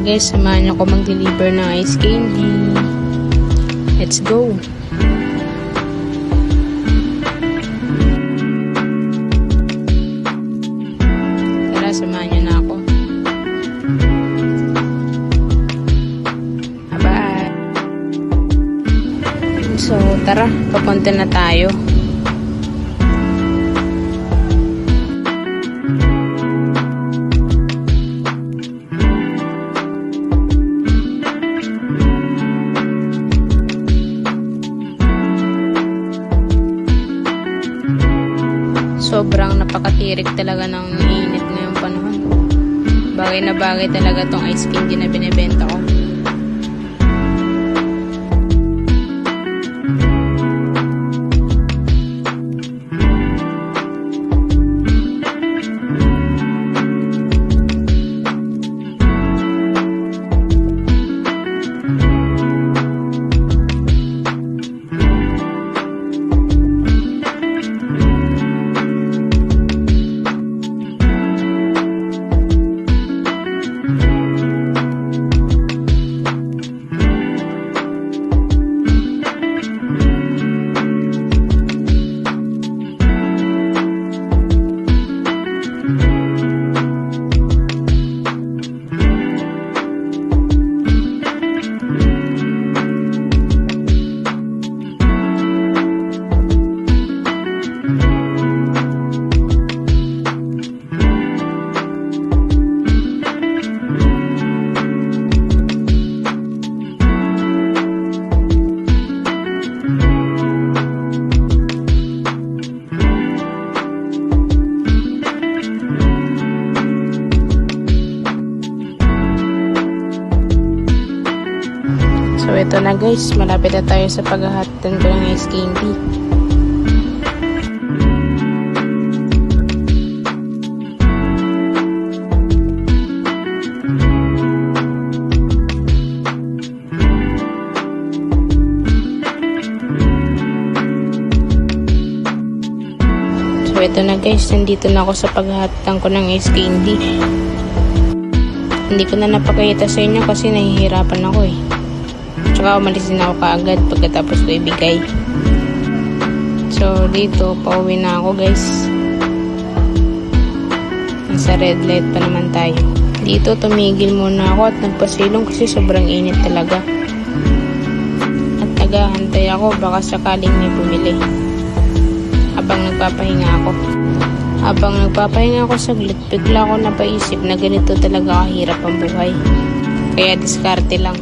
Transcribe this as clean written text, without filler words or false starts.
guys, samahan niyo ako mag-deliver ng ice candy. Let's go! Tara, samahan niyo na ako. Bye! So, tara, papunta na tayo. Sobrang napakatirik talaga ng init ngayong panahon. Bagay na bagay talaga tong ice candy na binibenta ko. So ito na guys, malapit na tayo sa paghahatan ko ng ice candy. So ito na guys, nandito na ako sa paghahatan ko ng ice candy. Hindi ko na napakita sa inyo kasi nahihirapan ako eh. Tsaka umalis din ako kaagad pagkatapos ko ibigay. So dito, pauwi na ako guys. Nasa red light pa naman tayo. Dito tumigil muna ako at nagpasilong kasi sobrang init talaga. At naghahantay ako baka sakaling may bumili. Habang nagpapahinga ako saglit, bigla ako napaisip na ganito talaga kahirap ang buhay. Kaya diskarte lang.